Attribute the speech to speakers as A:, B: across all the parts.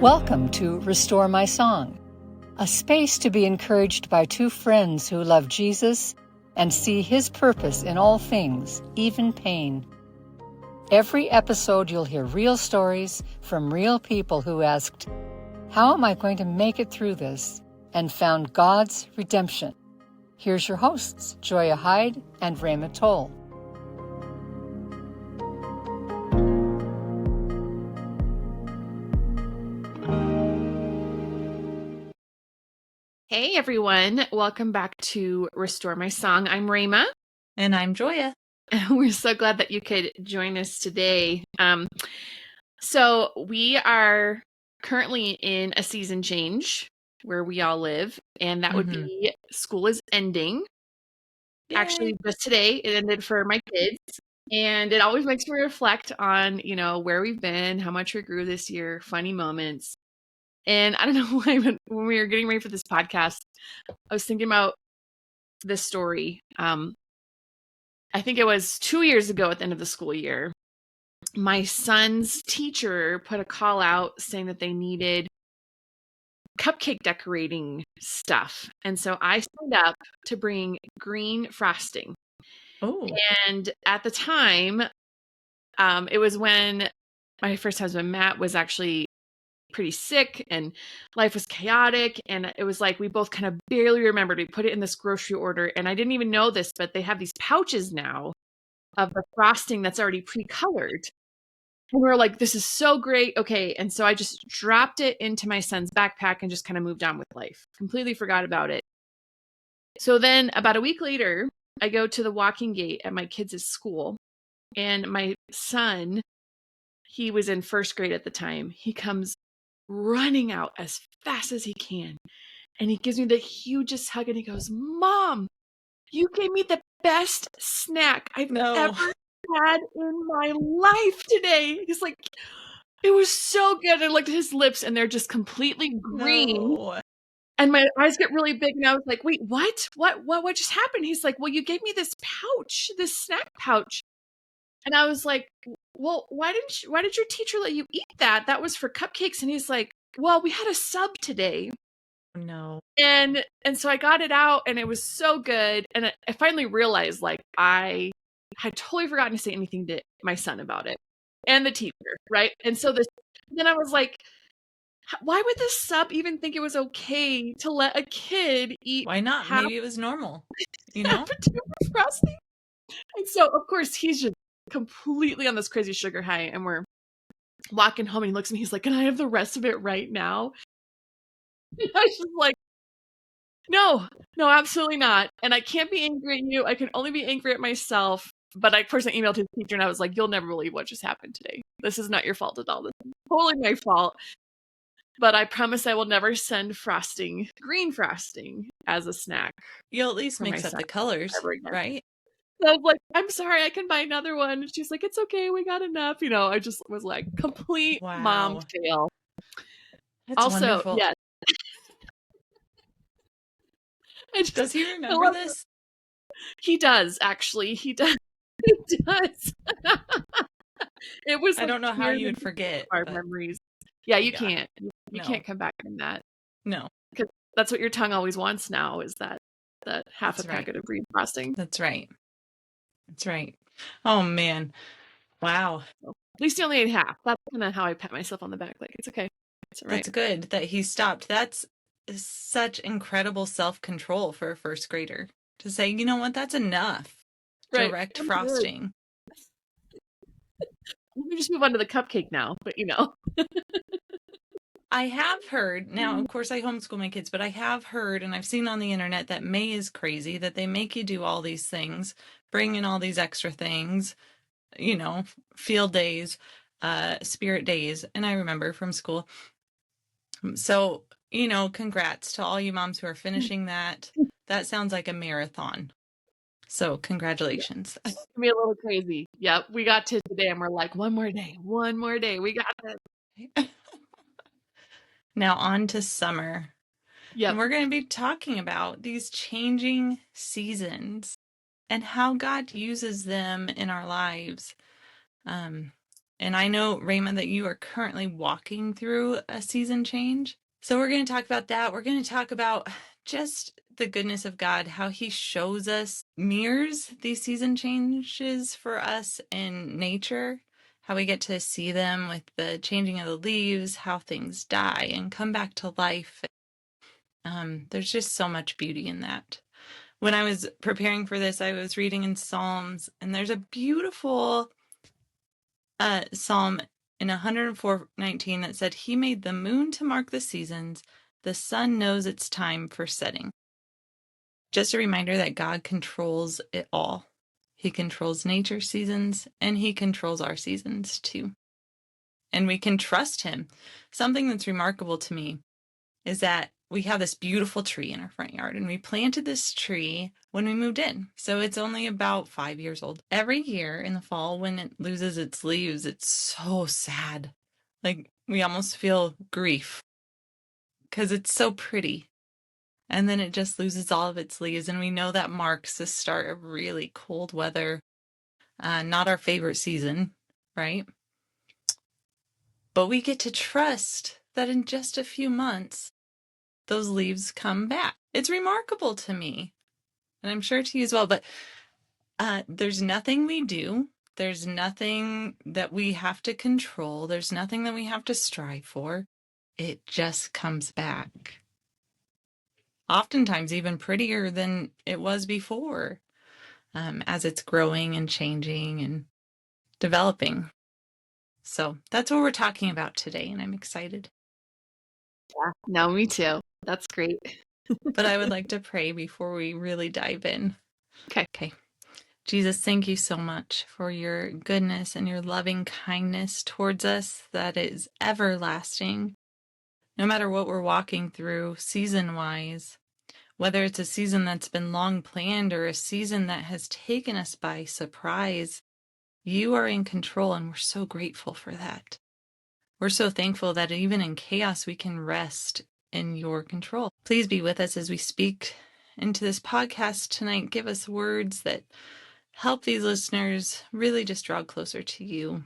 A: Welcome to Restore My Song, a space to be encouraged by two friends who love Jesus and see His purpose in all things, even pain. Every episode you'll hear real stories from real people who asked, "How am I going to make it through this?" and found God's redemption. Here's your hosts, Joia Hyde and Rhema Toll.
B: Hey everyone, welcome back to Restore My Song. I'm Rhema.
C: And I'm Joia.
B: We're so glad that you could join us today. So we are currently in a season change where we all live, and that would be school is ending. Yay. Actually, just today it ended for my kids, and it always makes me reflect on, where we've been, how much we grew this year, funny moments. And I don't know why, but when we were getting ready for this podcast, I was thinking about this story. I think it was 2 years ago at the end of the school year. My son's teacher put a call out saying that they needed cupcake decorating stuff. And so I signed up to bring green frosting.
C: Oh.
B: And at the time, it was when my first husband, Matt, was actually pretty sick and life was chaotic, and it was like we both kind of barely remembered. We put it in this grocery order, and I didn't even know this, but they have these pouches now of the frosting that's already pre-colored, and we were like, this is so great. Okay. And so I just dropped it into my son's backpack and just kind of moved on with life, completely forgot about it. So then about a week later, I go to the walking gate at my kids' school, and my son, he was in first grade at the time, he comes running out as fast as he can. And he gives me the hugest hug and he goes, "Mom, you gave me the best snack I've ever had in my life today." He's like, "It was so good." I looked at his lips and they're just completely green. No. And my eyes get really big and I was like, "Wait, what? What just happened?" He's like, "Well, you gave me this pouch, this snack pouch." And I was like, "Well, why did your teacher let you eat that? That was for cupcakes." And he's like, "Well, we had a sub today."
C: No.
B: And so I got it out and it was so good. And I finally realized, like, I had totally forgotten to say anything to my son about it and the teacher, right? And so then I was like, why would this sub even think it was okay to let a kid eat?
C: Why not? Maybe it was normal,
B: frosting. And so, of course, he's just completely on this crazy sugar high, and we're walking home and he looks at me, he's like, "Can I have the rest of it right now?" And I was just like, no, absolutely not. And I can't be angry at you. I can only be angry at myself. But I personally emailed his teacher and I was like, "You'll never believe what just happened today. This is not your fault at all. This is totally my fault. But I promise I will never send green frosting as a snack."
C: You'll at least mix up the colors, right?
B: So I was like, "I'm sorry, I can buy another one." And she's like, "It's okay, we got enough." I just was like, complete mom fail.
C: That's also wonderful.
B: Yes.
C: Does he remember this?
B: He does, actually. He does. He does. It was.
C: I don't know how you would forget
B: our memories. Yeah, you can't. You can't come back from that.
C: No,
B: because that's what your tongue always wants now. Is that half a packet of green frosting?
C: That's right. Oh man, wow.
B: At least he only ate half. That's kind of how I pat myself on the back. Like, it's okay. It's all right.
C: That's good that he stopped. That's such incredible self-control for a first grader to say, "You know what? That's enough." Right. Direct frosting.
B: Let me just move on to the cupcake now, but
C: I have heard, now, of course, I homeschool my kids, but I have heard, and I've seen on the internet that May is crazy, that they make you do all these things, bring in all these extra things, field days, spirit days, and I remember from school. So, congrats to all you moms who are finishing that. That sounds like a marathon. So, congratulations.
B: It's gonna be a little crazy. Yep, we got to today and we're like, one more day, we got it.
C: Now on to summer.
B: Yeah.
C: And we're going to be talking about these changing seasons and how God uses them in our lives. And I know, Rhema, that you are currently walking through a season change. So we're going to talk about that. We're going to talk about just the goodness of God, how he shows us, mirrors these season changes for us in nature, how we get to see them with the changing of the leaves, how things die and come back to life. There's just so much beauty in that. When I was preparing for this, I was reading in Psalms, and there's a beautiful Psalm in 104:19 that said, "He made the moon to mark the seasons. The sun knows its time for setting." Just a reminder that God controls it all. He controls nature's seasons, and he controls our seasons too. And we can trust him. Something that's remarkable to me is that we have this beautiful tree in our front yard, and we planted this tree when we moved in. So it's only about 5 years old. Every year in the fall, when it loses its leaves, it's so sad. Like, we almost feel grief because it's so pretty. And then it just loses all of its leaves. And we know that marks the start of really cold weather. Not our favorite season, right? But we get to trust that in just a few months, those leaves come back. It's remarkable to me, and I'm sure to you as well, but there's nothing we do. There's nothing that we have to control. There's nothing that we have to strive for. It just comes back. Oftentimes even prettier than it was before, as it's growing and changing and developing. So that's what we're talking about today, and I'm excited.
B: Yeah, no, me too. That's great.
C: But I would like to pray before we really dive in.
B: Okay.
C: Jesus, thank you so much for your goodness and your loving kindness towards us that is everlasting. No matter what we're walking through season-wise, whether it's a season that's been long planned or a season that has taken us by surprise, you are in control, and we're so grateful for that. We're so thankful that even in chaos, we can rest in your control. Please be with us as we speak into this podcast tonight. Give us words that help these listeners really just draw closer to you.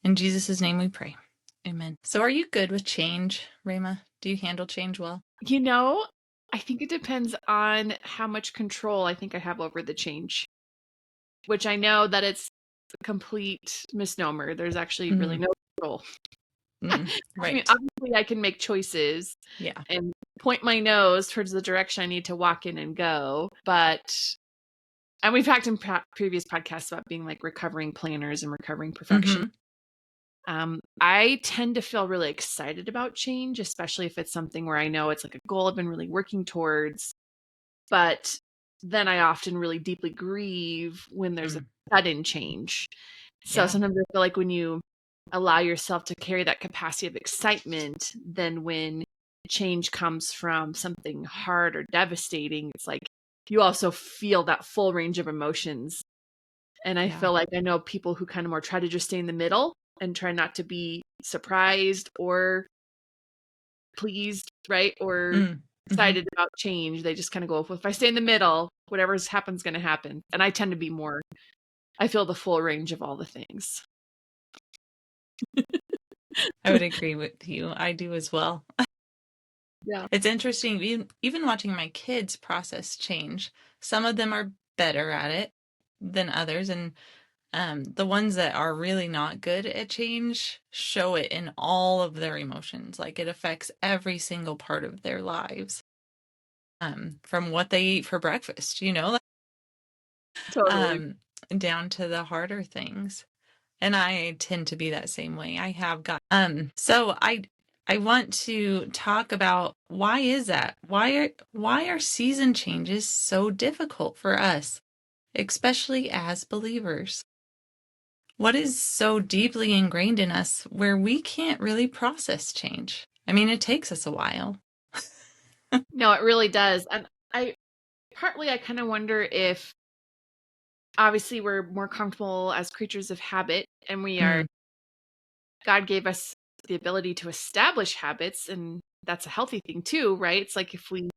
C: In Jesus' name we pray. Amen. So are you good with change, Rhema? Do you handle change well?
B: I think it depends on how much control I think I have over the change, which I know that it's a complete misnomer. There's actually really no control.
C: Right.
B: I mean, obviously I can make choices and point my nose towards the direction I need to walk in and go. And we've talked in previous podcasts about being like recovering planners and recovering perfection. I tend to feel really excited about change, especially if it's something where I know it's like a goal I've been really working towards. But then I often really deeply grieve when there's a sudden change. So sometimes I feel like when you allow yourself to carry that capacity of excitement, then when change comes from something hard or devastating, it's like you also feel that full range of emotions. And I feel like I know people who kind of more try to just stay in the middle and try not to be surprised or pleased, right? Or excited about change. They just kind of go, well, if I stay in the middle, whatever happens going to happen. And I tend to be more, I feel the full range of all the things.
C: I would agree with you. I do as well.
B: Yeah.
C: It's interesting, even watching my kids process change. Some of them are better at it than others, and the ones that are really not good at change show it in all of their emotions. Like, it affects every single part of their lives. From what they eat for breakfast,
B: Totally.
C: down to the harder things. And I tend to be that same way. I have got so I want to talk about, why is that? Why are season changes so difficult for us, especially as believers? What is so deeply ingrained in us where we can't really process change? I mean, it takes us a while.
B: No, it really does. And I kind of wonder if obviously we're more comfortable as creatures of habit, and God gave us the ability to establish habits, and that's a healthy thing too, right? It's like if we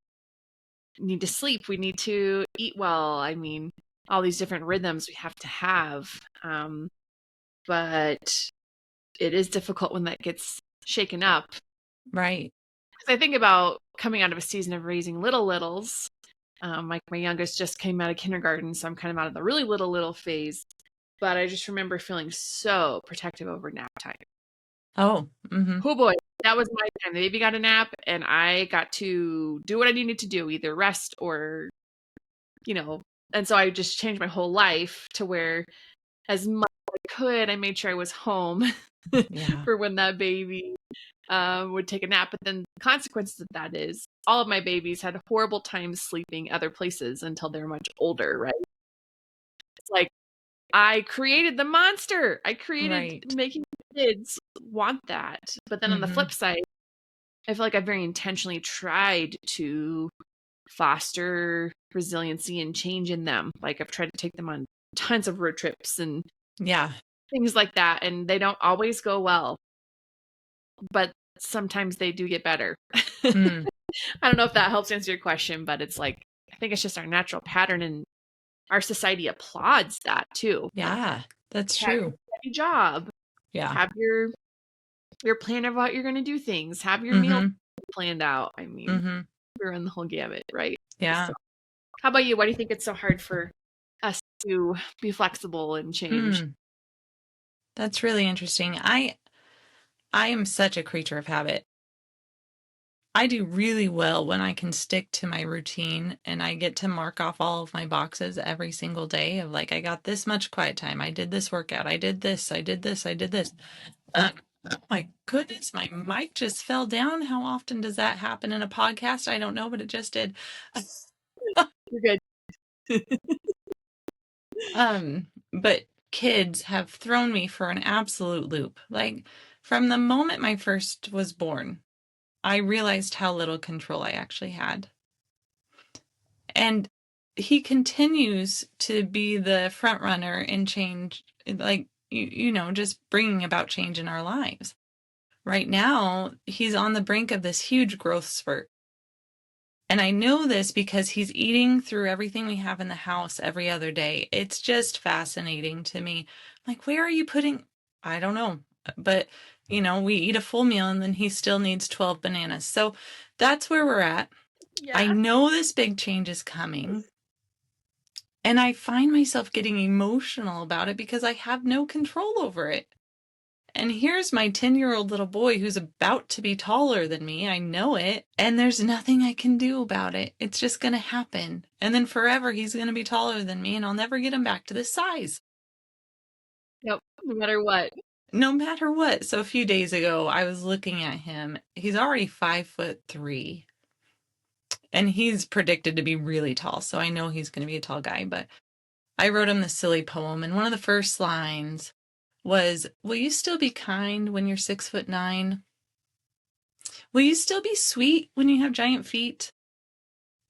B: need to sleep, we need to eat well. I mean, all these different rhythms we have to have. but it is difficult when that gets shaken up.
C: Right.
B: Because I think about coming out of a season of raising littles. Like my youngest just came out of kindergarten, so I'm kind of out of the really little phase. But I just remember feeling so protective over nap time.
C: Oh,
B: Oh boy, that was my time. The baby got a nap, and I got to do what I needed to do, either rest or, and so I just changed my whole life to where as much as I could, I made sure I was home
C: yeah.
B: for when that baby would take a nap. But then the consequences of that is all of my babies had horrible times sleeping other places until they were much older, right? It's like I created the monster. I created making kids want that. But then on the flip side, I feel like I've very intentionally tried to foster resiliency and change in them. Like I've tried to take them on tons of road trips and things like that. And they don't always go well, but sometimes they do get better. I don't know if that helps answer your question, but it's like, I think it's just our natural pattern, and our society applauds that too.
C: Yeah,
B: like,
C: that's
B: have
C: true.
B: your steady job.
C: Yeah.
B: Have your plan of how you're going to do things. Have your meal planned out. I mean, we're in the whole gamut, right?
C: Yeah.
B: So, how about you? Why do you think it's so hard for us to be flexible and change?
C: That's really interesting. I am such a creature of habit. I do really well when I can stick to my routine and I get to mark off all of my boxes every single day of like, I got this much quiet time. I did this workout. I did this. I did this. I did this. Oh my goodness, my mic just fell down. How often does that happen in a podcast? I don't know, but it just did.
B: You're good.
C: But kids have thrown me for an absolute loop. Like from the moment my first was born, I realized how little control I actually had. And he continues to be the front runner in change, like, just bringing about change in our lives. Right now, he's on the brink of this huge growth spurt. And I know this because he's eating through everything we have in the house every other day. It's just fascinating to me. Like, where are you putting? I don't know. But, we eat a full meal and then he still needs 12 bananas. So that's where we're at.
B: Yeah.
C: I know this big change is coming. And I find myself getting emotional about it because I have no control over it. And here's my 10-year-old little boy who's about to be taller than me. I know it. And there's nothing I can do about it. It's just going to happen. And then forever he's going to be taller than me and I'll never get him back to this size.
B: Yep. No matter what.
C: No matter what. So a few days ago, I was looking at him. He's already 5'3". And he's predicted to be really tall. So I know he's going to be a tall guy. But I wrote him this silly poem. And one of the first lines was, will you still be kind when you're 6'9"? Will you still be sweet when you have giant feet?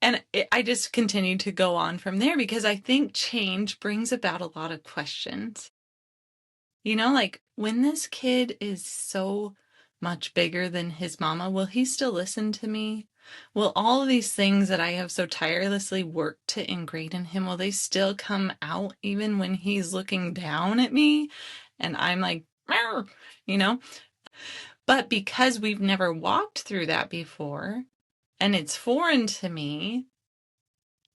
C: And I just continued to go on from there because I think change brings about a lot of questions. Like when this kid is so much bigger than his mama, will he still listen to me? Will all of these things that I have so tirelessly worked to ingrain in him, will they still come out even when he's looking down at me? And I'm like, But because we've never walked through that before and it's foreign to me,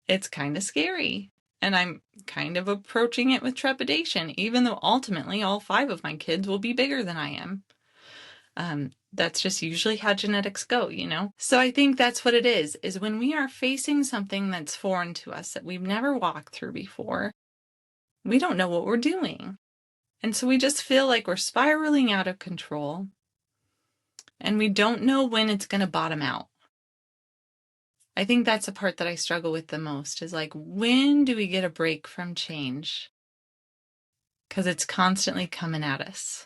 C: it's kind of scary. And I'm kind of approaching it with trepidation, even though ultimately all 5 of my kids will be bigger than I am. That's just usually how genetics go, So I think that's what it is when we are facing something that's foreign to us that we've never walked through before, we don't know what we're doing. And so we just feel like we're spiraling out of control and we don't know when it's going to bottom out. I think that's the part that I struggle with the most is like, when do we get a break from change? Because it's constantly coming at us.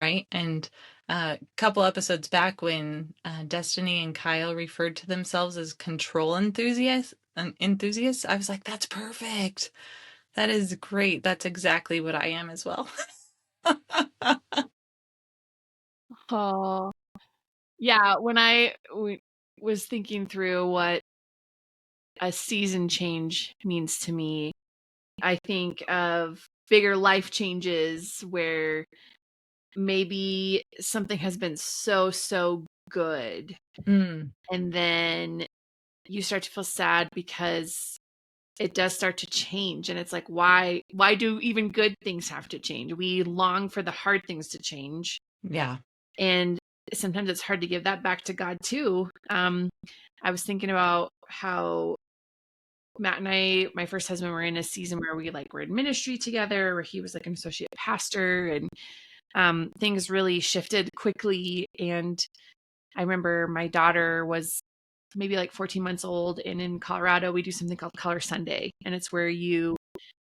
C: Right? And a couple episodes back when Destiny and Kyle referred to themselves as control enthusiasts, I was like, that's perfect. That is great. That's exactly what I am as well.
B: Oh, yeah. When I was thinking through what a season change means to me, I think of bigger life changes where maybe something has been so good,
C: Mm.
B: and then you start to feel sad because it does start to change, and it's like, why do even good things have to change? We long for the hard things to change,
C: Yeah.
B: and sometimes it's hard to give that back to God too. I was thinking about how Matt and I, my first husband, were in a season where we were in ministry together, where he was like an associate pastor, and things really shifted quickly. And I remember my daughter was maybe 14 months old, and in Colorado, we do something called Color Sunday. And it's where you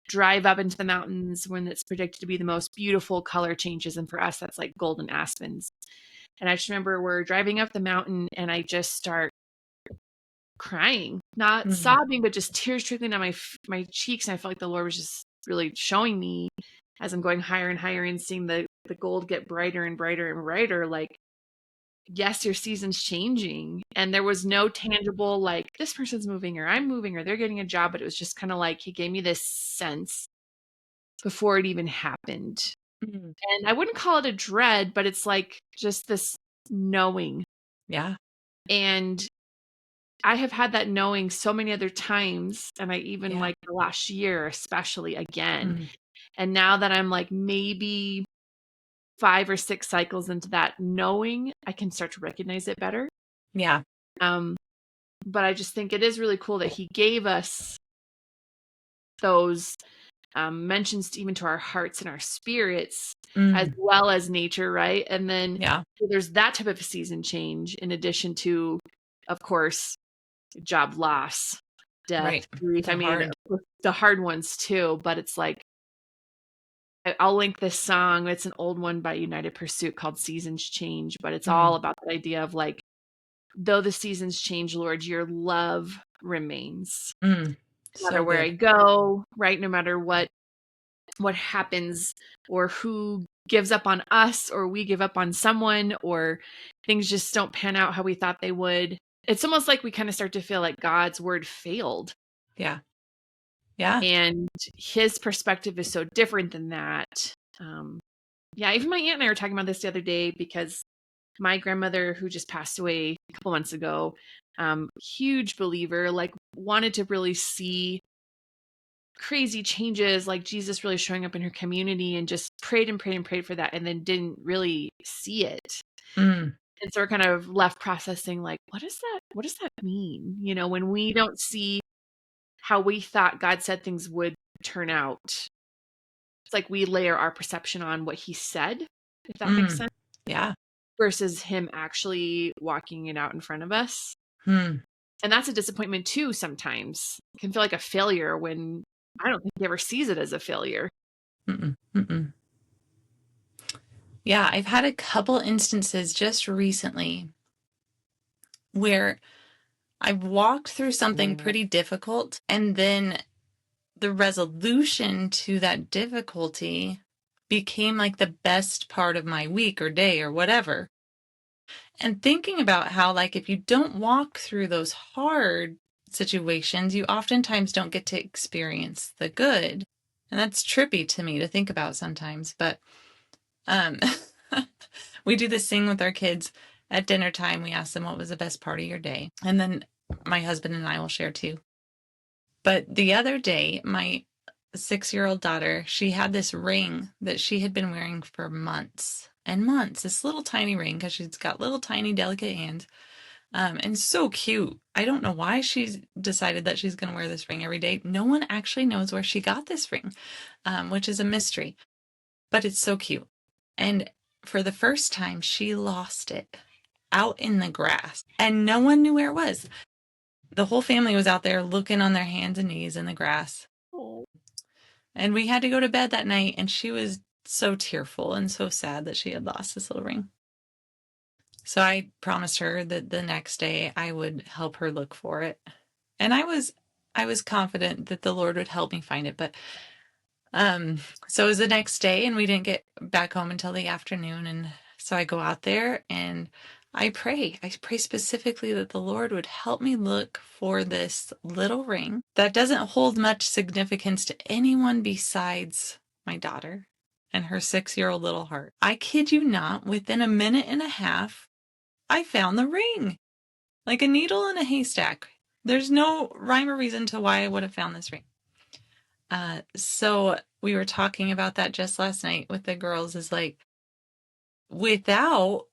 B: drive up into the mountains when it's predicted to be the most beautiful color changes. And for us, that's like golden aspens. And I just remember we're driving up the mountain, and I just start crying, not
C: Mm.
B: sobbing, but just tears trickling down my cheeks. And I felt like the Lord was just really showing me, as I'm going higher and higher and seeing the gold get brighter and brighter and brighter, like, yes, your season's changing. And there was no tangible, like, this person's moving or I'm moving or they're getting a job, but it was just kind of like he gave me this sense before it even happened.
C: Mm.
B: And I wouldn't call it a dread, but it's like just this knowing.
C: Yeah.
B: And I have had that knowing so many other times, and I even
C: Yeah.
B: the last year especially again.
C: Mm.
B: And now that I'm maybe 5 or 6 cycles into that knowing, I can start to recognize it better.
C: Yeah.
B: But I just think it is really cool that he gave us those mentions even to our hearts and our spirits, as
C: Mm.
B: well as nature, right? And then
C: Yeah.
B: there's that type of a season change, in addition to, of course, job loss, death,
C: Right.
B: grief. I mean, the hard ones too, but it's like, I'll link this song. It's an old one by United Pursuit called Seasons Change, but it's all about the idea of though the seasons change, Lord, your love remains. No matter
C: So
B: where I
C: good.
B: go, right? No matter what happens, or who gives up on us, or we give up on someone, or things just don't pan out how we thought they would. It's almost like we kind of start to feel like God's word failed.
C: Yeah. Yeah.
B: And his perspective is so different than that. Yeah, even my aunt and I were talking about this the other day, because my grandmother, who just passed away a couple months ago, huge believer, wanted to really see crazy changes, like Jesus really showing up in her community, and just prayed and prayed and prayed for that, and then didn't really see it.
C: Mm.
B: And so we're kind of left processing, what does that mean? When we don't see how we thought God said things would turn out. It's like we layer our perception on what he said, if that makes sense,
C: Yeah.
B: versus him actually walking it out in front of us.
C: Mm.
B: And that's a disappointment too sometimes. It can feel like a failure when I don't think he ever sees it as a failure.
C: Mm-mm. Mm-mm. Yeah, I've had a couple instances just recently where I've walked through something pretty difficult, and then the resolution to that difficulty became like the best part of my week or day or whatever. And thinking about how, if you don't walk through those hard situations, you oftentimes don't get to experience the good. And that's trippy to me to think about sometimes. But um, we do this thing with our kids at dinner time. We ask them what was the best part of your day. And then my husband and I will share too. But the other day, my 6-year-old daughter, she had this ring that she had been wearing for months and months. This little tiny ring, because she's got little tiny delicate hands, and so cute. I don't know why she's decided that she's going to wear this ring every day. No one actually knows where she got this ring, which is a mystery, but it's so cute. And for the first time, she lost it out in the grass, and no one knew where it was. The whole family was out there looking on their hands and knees in the grass.
B: Oh.
C: And we had to go to bed that night, and she was so tearful and so sad that she had lost this little ring. So I promised her that the next day I would help her look for it. And I was confident that the Lord would help me find it. But so it was the next day, and we didn't get back home until the afternoon. And so I go out there and I pray. I pray specifically that the Lord would help me look for this little ring that doesn't hold much significance to anyone besides my daughter, and her 6-year-old little heart. I kid you not, within a minute and a half, I found the ring. Like a needle in a haystack. There's no rhyme or reason to why I would have found this ring. So we were talking about that just last night with the girls, is like, without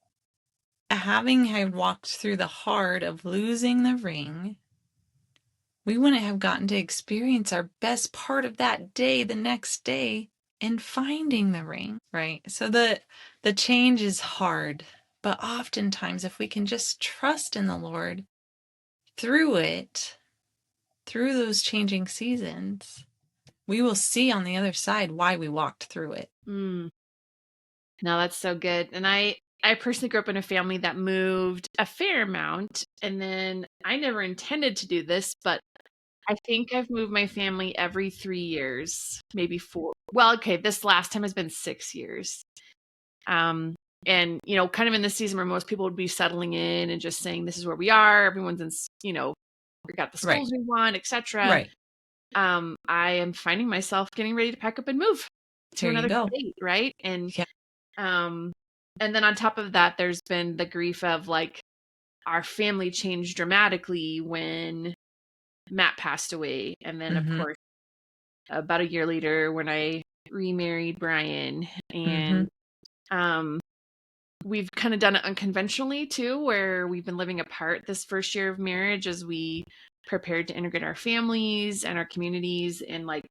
C: having had walked through the heart of losing the ring, we wouldn't have gotten to experience our best part of that day the next day in finding the ring, right? So the change is hard, but oftentimes if we can just trust in the Lord through it, through those changing seasons, we will see on the other side why we walked through it.
B: No, that's so good. And I personally grew up in a family that moved a fair amount. And then I never intended to do this, but I think I've moved my family every 3 years, maybe 4. Well, okay, this last time has been 6 years. And, kind of in the season where most people would be settling in and just saying, this is where we are. Everyone's in, we got the schools we want, etc.
C: Right.
B: I am finding myself getting ready to pack up and move to
C: There you
B: another
C: go.
B: state, right? And
C: Yeah.
B: and then on top of that, there's been the grief of like our family changed dramatically when Matt passed away. And then of course, about a year later when I remarried Brian, and we've kind of done it unconventionally too, where we've been living apart this first year of marriage as we prepared to integrate our families and our communities. And like,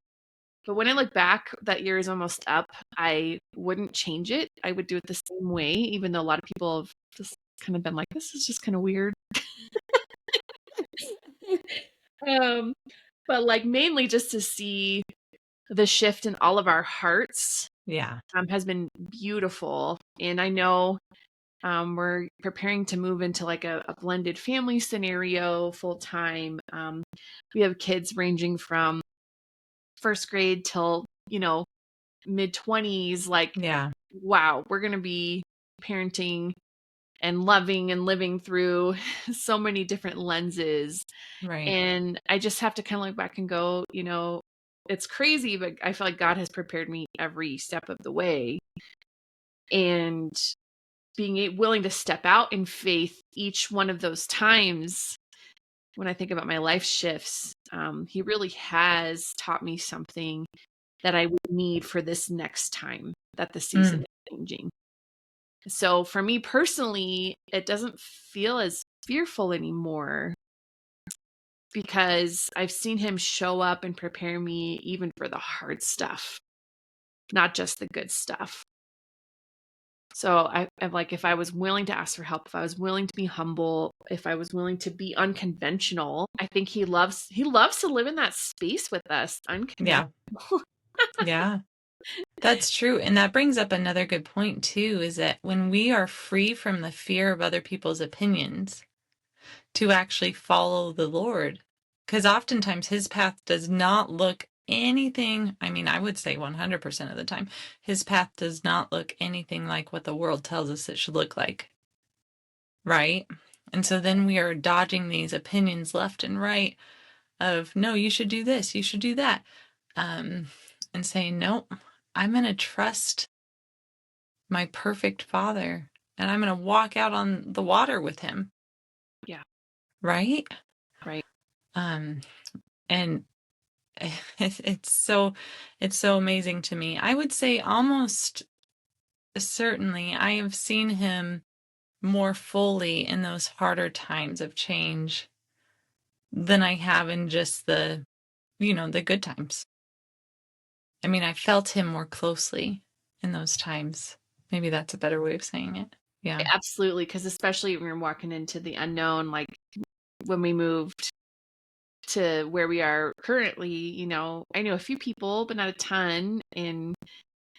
B: but when I look back, that year is almost up. I wouldn't change it. I would do it the same way, even though a lot of people have just kind of been like, this is just kind of weird. But like mainly just to see the shift in all of our hearts, has been beautiful. And I know we're preparing to move into like a blended family scenario full time. We have kids ranging from first grade till, mid 20s. Like, wow, we're going to be parenting and loving and living through so many different lenses.
C: Right.
B: And I just have to kind of look back and go, it's crazy, but I feel like God has prepared me every step of the way. And being willing to step out in faith each one of those times, when I think about my life shifts, he really has taught me something that I would need for this next time that the season is changing. So for me personally, it doesn't feel as fearful anymore because I've seen him show up and prepare me even for the hard stuff, not just the good stuff. So I'm like, if I was willing to ask for help, if I was willing to be humble, if I was willing to be unconventional, I think he loves to live in that space with us. Unconventional.
C: Yeah, that's true. And that brings up another good point too, is that when we are free from the fear of other people's opinions to actually follow the Lord, because oftentimes his path does not look anything, I mean, I would say 100% of the time, his path does not look anything like what the world tells us it should look like. Right? And so then we are dodging these opinions left and right of, no, you should do this, you should do that. And saying, nope, I'm going to trust my perfect Father and I'm going to walk out on the water with him.
B: Yeah.
C: Right?
B: Right.
C: And it's so amazing to me. I would say almost certainly I have seen him more fully in those harder times of change than I have in just the good times. I mean, I felt him more closely in those times. Maybe that's a better way of saying it. Yeah.
B: Absolutely. Because especially when we're walking into the unknown, like when we moved to where we are currently, I know a few people, but not a ton, and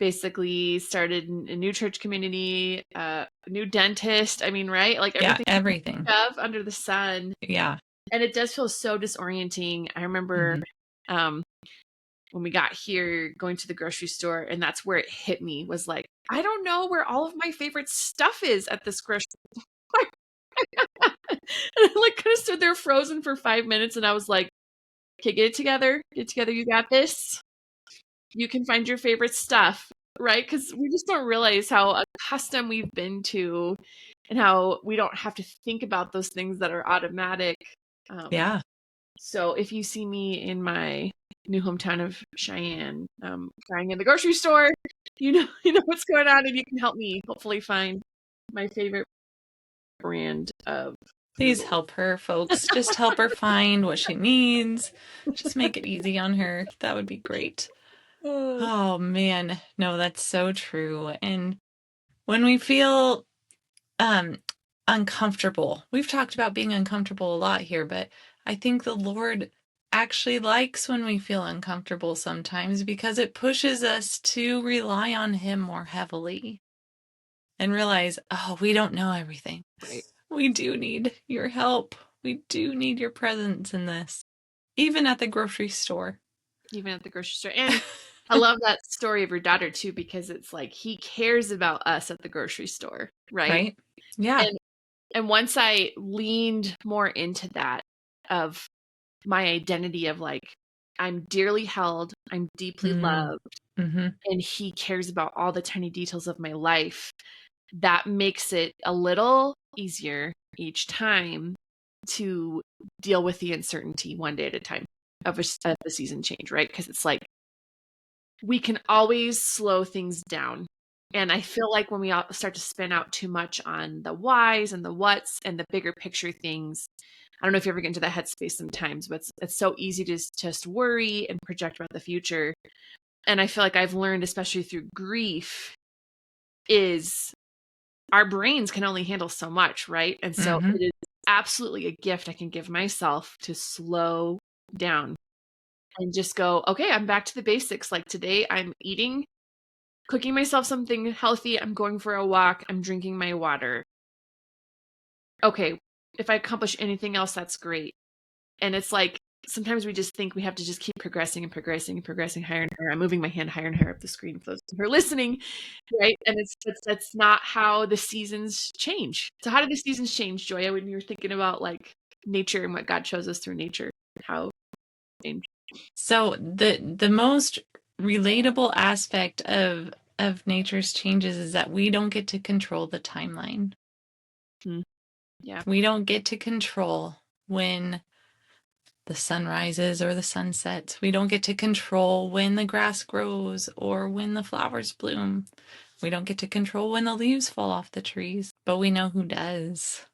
B: basically started a new church community, a new dentist. I mean, right? Like everything under the sun.
C: Yeah.
B: And it does feel so disorienting. I remember when we got here going to the grocery store, and that's where it hit me, was like, I don't know where all of my favorite stuff is at this grocery store. And I like kind of stood there frozen for 5 minutes, and I was like, okay, get it together, you got this. you can find your favorite stuff, right? Because we just don't realize how accustomed we've been to and how we don't have to think about those things that are automatic.
C: Yeah.
B: So if you see me in my new hometown of Cheyenne, crying in the grocery store, you know what's going on, and you can help me hopefully find my favorite brand of
C: Please
B: noodles.
C: help her, folks. Just help her find what she needs. Just make it easy on her. That would be great. Oh, man. No, that's so true. And when we feel uncomfortable, we've talked about being uncomfortable a lot here, but I think the Lord actually likes when we feel uncomfortable sometimes because it pushes us to rely on Him more heavily and realize, oh, we don't know everything.
B: Right.
C: We do need your help. We do need your presence in this, even at the grocery store.
B: Even at the grocery store. And I love that story of your daughter too, because it's like he cares about us at the grocery store, right?
C: Right? Yeah.
B: And once I leaned more into that of my identity of like, I'm dearly held, I'm deeply loved,
C: Mm-hmm.
B: and he cares about all the tiny details of my life, that makes it a little easier each time to deal with the uncertainty one day at a time of a season change, right? Because it's like we can always slow things down. And I feel like when we start to spin out too much on the whys and the whats and the bigger picture things, I don't know if you ever get into that headspace sometimes, but it's so easy to just worry and project about the future. And I feel like I've learned, especially through grief, is our brains can only handle so much, right? And so
C: Mm-hmm.
B: it is absolutely a gift I can give myself to slow down and just go, okay, I'm back to the basics. Like today I'm cooking myself something healthy. I'm going for a walk. I'm drinking my water. Okay, if I accomplish anything else, that's great. And it's like, sometimes we just think we have to just keep progressing and progressing and progressing higher and higher. I'm moving my hand higher and higher up the screen for those who are listening, right? And that's not how the seasons change. So how did the seasons change, Joya, when you were thinking about like nature and what God shows us through nature? How changed?
C: So the most relatable aspect of nature's changes is that we don't get to control the timeline.
B: Yeah.
C: We don't get to control when the sun rises or the sun sets. We don't get to control when the grass grows or when the flowers bloom. We don't get to control when the leaves fall off the trees, but we know who does.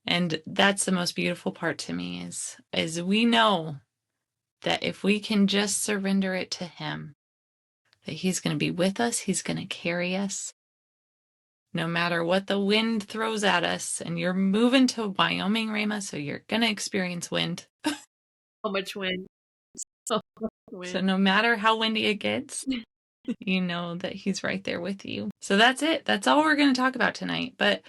C: And that's the most beautiful part to me is we know that if we can just surrender it to Him, that He's going to be with us, He's going to carry us. No matter what the wind throws at us, and you're moving to Wyoming, Rhema, so you're going to experience wind.
B: So much wind. So much wind.
C: So no matter how windy it gets, you know that He's right there with you. So that's it. That's all we're going to talk about tonight. But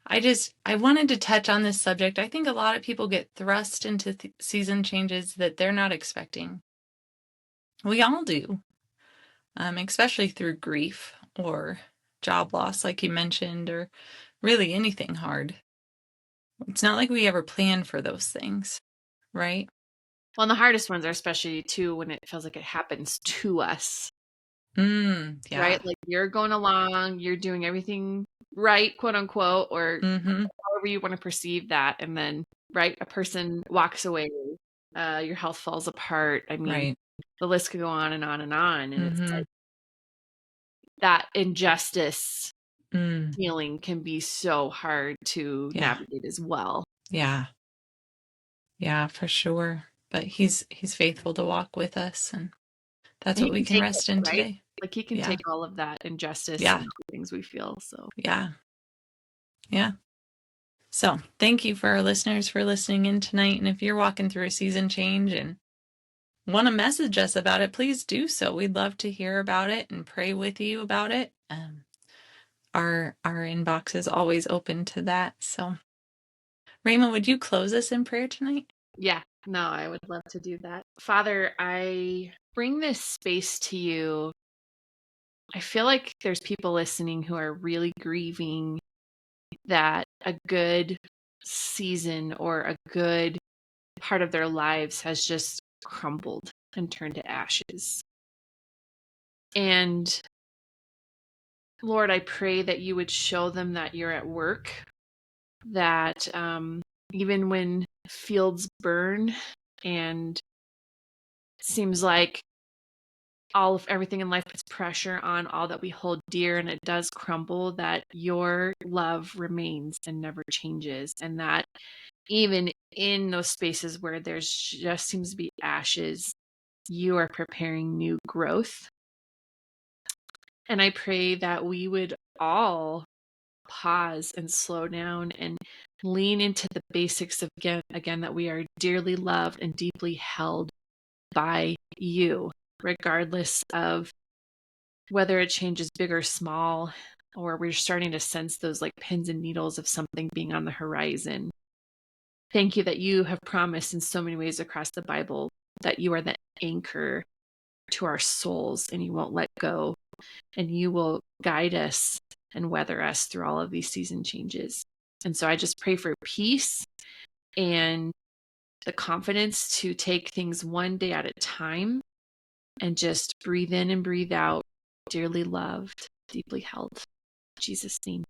C: I wanted to touch on this subject. I think a lot of people get thrust into season changes that they're not expecting. We all do, especially through grief or job loss, like you mentioned, or really anything hard. It's not like we ever plan for those things, right?
B: Well, and the hardest ones are especially too when it feels like it happens to us,
C: Yeah.
B: right? Like you're going along, you're doing everything right, quote unquote, or however you want to perceive that. And then, right, a person walks away, your health falls apart. I mean,
C: Right.
B: the list could go on and on and on. And it's
C: Mm-hmm.
B: like that injustice
C: Mm.
B: feeling can be so hard to
C: Yeah.
B: navigate as well.
C: Yeah. Yeah, for sure. But he's faithful to walk with us, and that's
B: And he
C: what we
B: can
C: can
B: take
C: rest
B: it,
C: in
B: right?
C: today.
B: Like he can
C: Yeah.
B: take all of that injustice
C: Yeah.
B: and all the things we feel. So
C: Yeah. Yeah. So thank you for our listeners for listening in tonight. And if you're walking through a season change and want to message us about it, please do so. We'd love to hear about it and pray with you about it. Our inbox is always open to that. So, Raymond, would you close us in prayer tonight?
B: yeah, no, I would love to do that. Father, I bring this space to you. I feel like there's people listening who are really grieving that a good season or a good part of their lives has just crumbled and turned to ashes. And Lord, I pray that you would show them that you're at work, that even when fields burn and it seems like everything in life puts pressure on all that we hold dear and it does crumble, that your love remains and never changes. And that even in those spaces where there's just seems to be ashes, you are preparing new growth. And I pray that we would all pause and slow down and lean into the basics of again that we are dearly loved and deeply held by you, regardless of whether it changes big or small, or we're starting to sense those like pins and needles of something being on the horizon. Thank you that you have promised in so many ways across the Bible that you are the anchor to our souls and you won't let go, and you will guide us and weather us through all of these season changes. And so I just pray for peace and the confidence to take things one day at a time and just breathe in and breathe out, dearly loved, deeply held. In Jesus' name,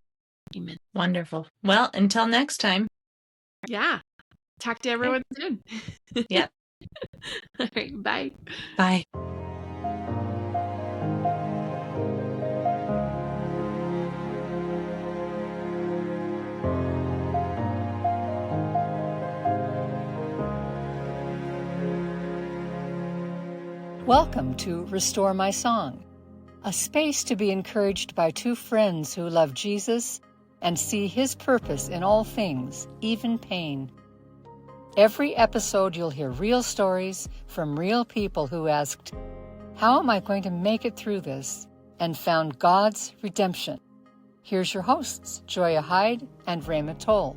B: amen.
C: Wonderful. Well, until next time.
B: Yeah. Talk to everyone soon.
C: Yep.
B: All right. Bye.
C: Bye.
A: Welcome to Restore My Song, a space to be encouraged by two friends who love Jesus and see his purpose in all things, even pain. Every episode you'll hear real stories from real people who asked, "How am I going to make it through this?" and found God's redemption. Here's your hosts, Joia Hyde and Rhema Toll.